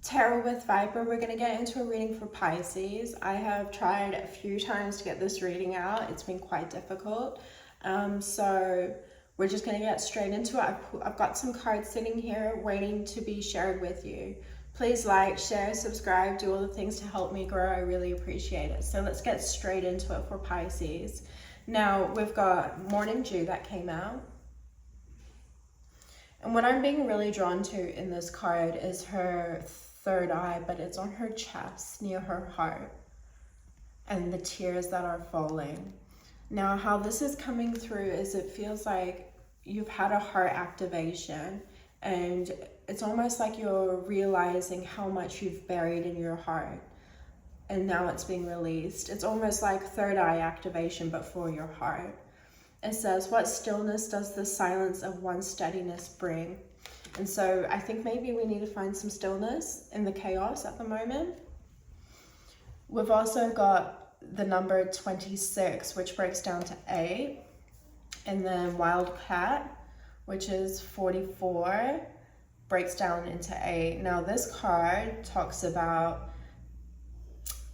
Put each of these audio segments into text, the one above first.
Tarot with Viper, we're going to get into a reading for Pisces. I have tried a few times to get this reading out. It's been quite difficult. So we're just going to get straight into it. I've got some cards sitting here waiting to be shared with you. Please like, share, subscribe, do all the things to help me grow. I really appreciate it. So let's get straight into it for Pisces. Now we've got Morning Dew that came out. And what I'm being really drawn to in this card is her third eye, but it's on her chest near her heart, and the tears that are falling. Now how this is coming through is it feels like you've had a heart activation, and it's almost like you're realizing how much you've buried in your heart, and now it's being released. It's almost like third eye activation, but for your heart. It says, what stillness does the silence of one's steadiness bring? And so I think maybe we need to find some stillness in the chaos at the moment. We've also got the number 26, which breaks down to 8. And then Wildcat, which is 44, breaks down into 8. Now this card talks about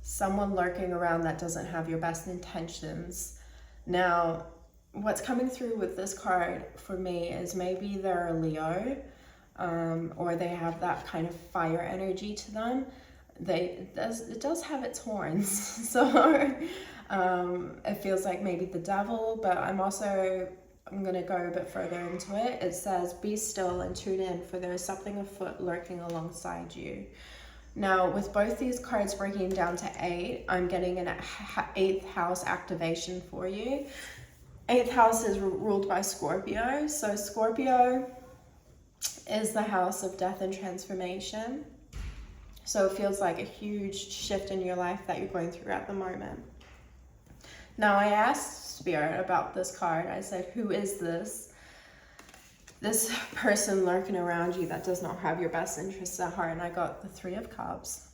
someone lurking around that doesn't have your best intentions. Now, what's coming through with this card for me is maybe they're a Leo, or they have that kind of fire energy to them. It does have its horns, so it feels like maybe the devil, but I'm going to go a bit further into it. It says, be still and tune in, for there is something afoot lurking alongside you. Now, with both these cards breaking down to 8, I'm getting an 8th house activation for you. 8th house is ruled by Scorpio. So Scorpio is the house of death and transformation. So it feels like a huge shift in your life that you're going through at the moment. Now I asked Spirit about this card. I said, who is this person lurking around you that does not have your best interests at heart? And I got the 3 of Cups.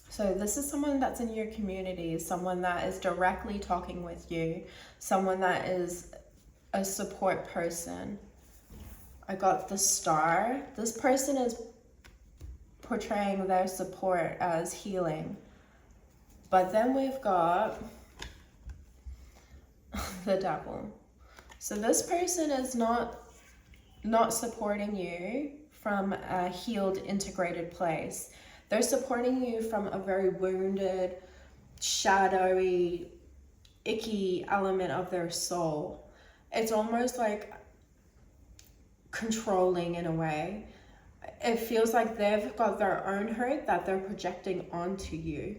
So this is someone that's in your community, someone that is directly talking with you, someone that is a support person. I got the Star. This person is portraying their support as healing. But then we've got the Devil. So this person is not supporting you from a healed, integrated place. They're supporting you from a very wounded, shadowy, icky element of their soul. It's almost like controlling in a way. It feels like they've got their own hurt that they're projecting onto you.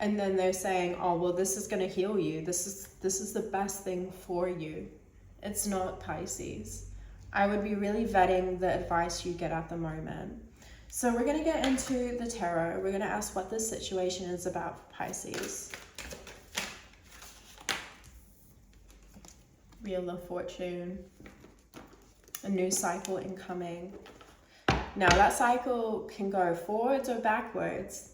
And then they're saying, oh, well, this is going to heal you. This is the best thing for you. It's not, Pisces. I would be really vetting the advice you get at the moment. So we're going to get into the tarot. We're going to ask what this situation is about for Pisces. Wheel of Fortune. A new cycle incoming. Now that cycle can go forwards or backwards.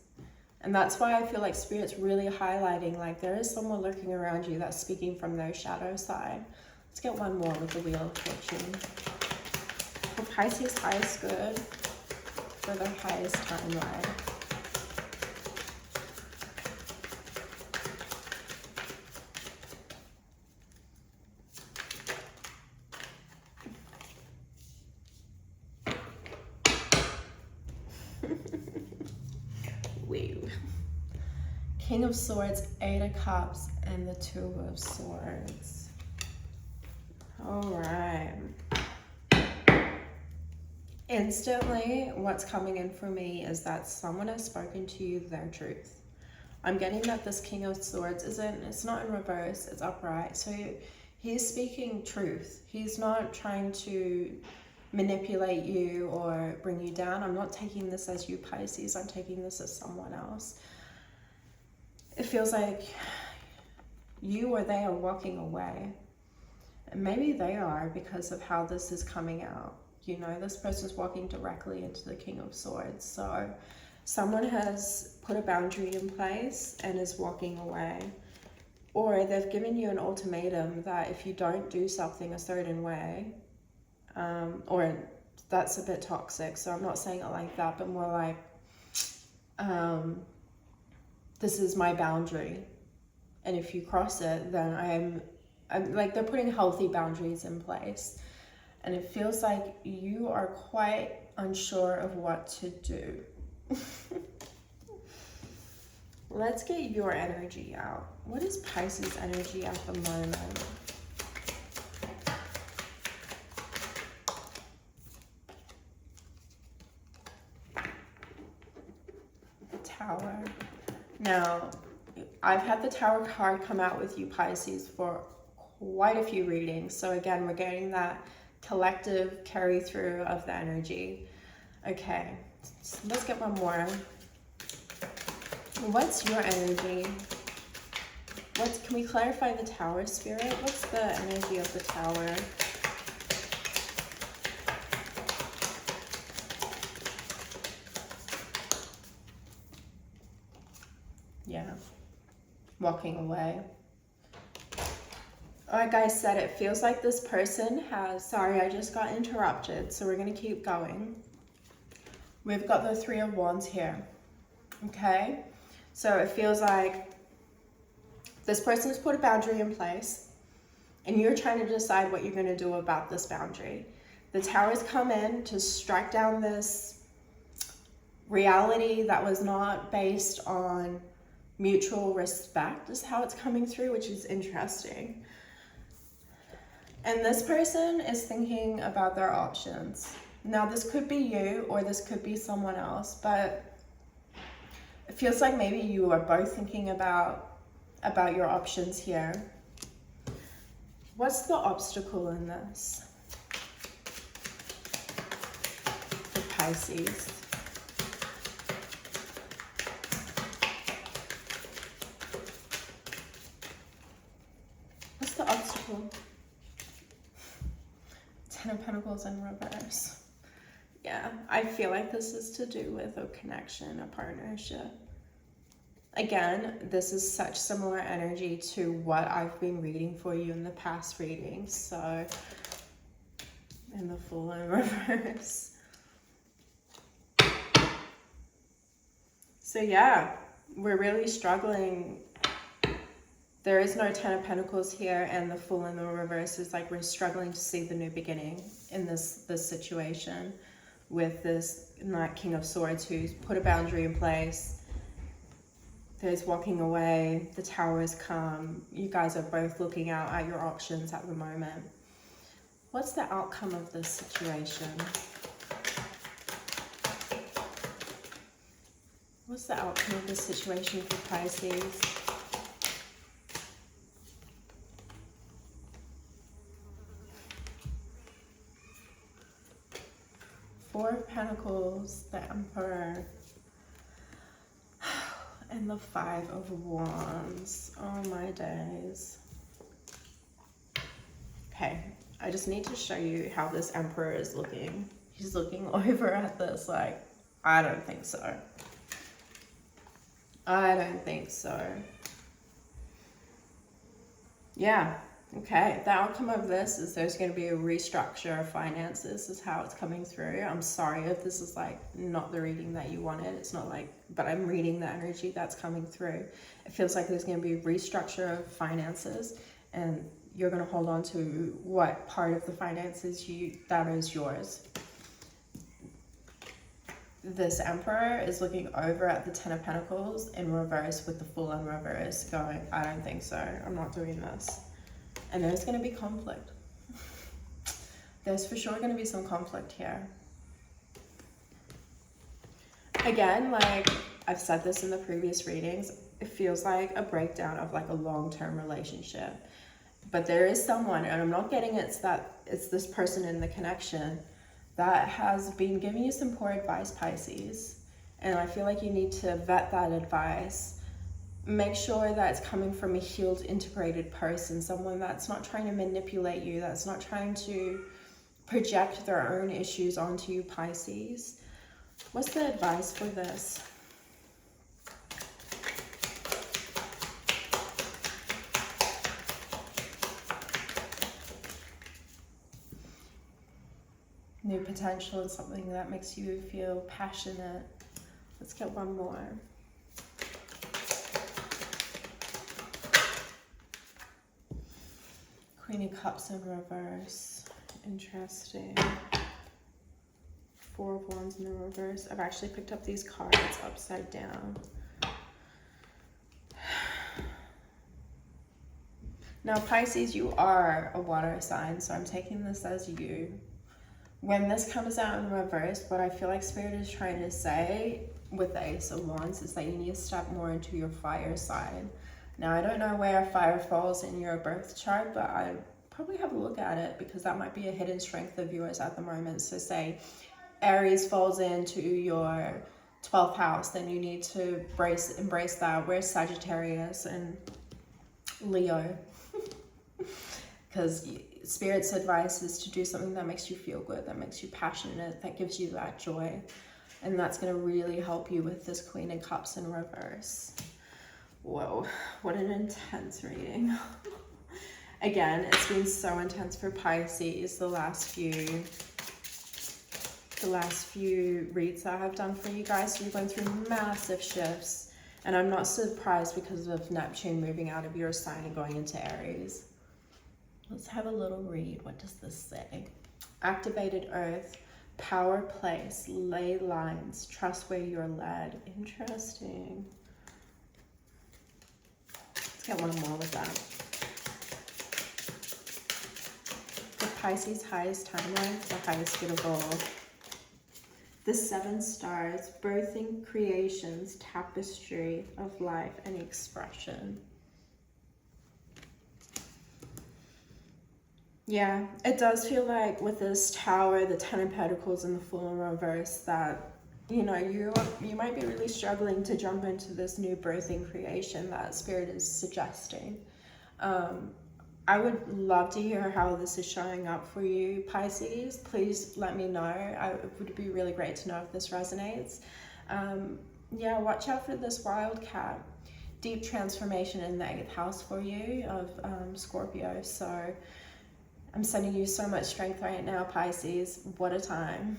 And that's why I feel like Spirit's really highlighting, like there is someone lurking around you that's speaking from their shadow side. Let's get one more with the Wheel of Fortune. For Pisces, highest good. For the highest timeline. Woo. King of Swords, 8 of Cups, and the 2 of Swords. All right. Instantly, what's coming in for me is that someone has spoken to you their truth. I'm getting that this King of Swords it's not in reverse, it's upright. So he's speaking truth. He's not trying to manipulate you or bring you down. I'm not taking this as you, Pisces. I'm taking this as someone else. It feels like you or they are walking away. And maybe they are because of how this is coming out. You know, this person's walking directly into the King of Swords. So someone has put a boundary in place and is walking away. Or they've given you an ultimatum that if you don't do something a certain way, or that's a bit toxic, so I'm not saying it like that, but more like this is my boundary. And if you cross it, then I'm like, they're putting healthy boundaries in place. And it feels like you are quite unsure of what to do. Let's get your energy out. What is Pisces energy at the moment? Tower. Now, I've had the Tower card come out with you, Pisces, for quite a few readings. So again, we're getting that collective carry through of the energy. Okay, so let's get one more. What's your energy? Can we clarify the Tower, Spirit? What's the energy of the Tower? Yeah, walking away. Like I said, it feels like this person has, sorry, I just got interrupted, so we're going to keep going. We've got the Three of Wands here, okay? So it feels like this person has put a boundary in place, and you're trying to decide what you're going to do about this boundary. The Tower's come in to strike down this reality that was not based on mutual respect, is how it's coming through, which is interesting. And this person is thinking about their options. Now, this could be you or this could be someone else, but it feels like maybe you are both thinking about your options here. What's the obstacle in this? For Pisces. What's the obstacle? Ten of Pentacles in reverse. Yeah, I feel like this is to do with a connection, a partnership. Again, this is such similar energy to what I've been reading for you in the past readings. So, in the Fool in reverse. So yeah, we're really struggling. There is no Ten of Pentacles here, and the Fool in the reverse is like we're struggling to see the new beginning in this situation with this King of Swords who's put a boundary in place. There's walking away, the Tower has come. You guys are both looking out at your options at the moment. What's the outcome of this situation? What's the outcome of this situation for Pisces? Four of Pentacles, the Emperor, and the Five of Wands. Oh my days. Okay, I just need to show you how this Emperor is looking. He's looking over at this like, I don't think so. I don't think so. Yeah. Okay, the outcome of this is there's going to be a restructure of finances, is how it's coming through. I'm sorry if this is like not the reading that you wanted. It's not like, but I'm reading the energy that's coming through. It feels like there's going to be a restructure of finances, and you're going to hold on to what part of the finances that is yours. This Emperor is looking over at the Ten of Pentacles in reverse with the Fool in reverse going, I don't think so. I'm not doing this. And there's going to be conflict. There's for sure going to be some conflict here. Again, like I've said this in the previous readings, it feels like a breakdown of like a long-term relationship. But there is someone, and I'm not getting it's this person in the connection that has been giving you some poor advice, Pisces. And I feel like you need to vet that advice. Make sure that it's coming from a healed, integrated person, someone that's not trying to manipulate you, that's not trying to project their own issues onto you, Pisces. What's the advice for this? New potential is something that makes you feel passionate Let's get one more. Queen of Cups in reverse. Interesting. Four of Wands in the reverse. I've actually picked up these cards upside down. Now, Pisces, you are a water sign, so I'm taking this as you. When this comes out in reverse, what I feel like Spirit is trying to say with the Ace of Wands is that you need to step more into your fire side. Now, I don't know where fire falls in your birth chart, but I probably have a look at it because that might be a hidden strength of yours at the moment. So say Aries falls into your 12th house, then you need to embrace that. Where's Sagittarius and Leo? Because Spirit's advice is to do something that makes you feel good, that makes you passionate, that gives you that joy. And that's going to really help you with this Queen of Cups in reverse. Whoa, what an intense reading. Again, it's been so intense for Pisces the last few reads that I have done for you guys. So you're going through massive shifts. And I'm not surprised because of Neptune moving out of your sign and going into Aries. Let's have a little read. What does this say? Activated Earth, power place, ley lines, trust where you're led. Interesting. Let's get one more with that. The Pisces highest timeline, the highest good of all. The 7 stars, birthing creations, tapestry of life and expression. Yeah, it does feel like with this Tower, the 10 of Pentacles and the Fool in reverse that, you know, you might be really struggling to jump into this new birthing creation that Spirit is suggesting. I would love to hear how this is showing up for you, Pisces. Please let me know. It would be really great to know if this resonates. Yeah, watch out for this wildcat. Deep transformation in the 8th house for you of Scorpio. So I'm sending you so much strength right now, Pisces. What a time.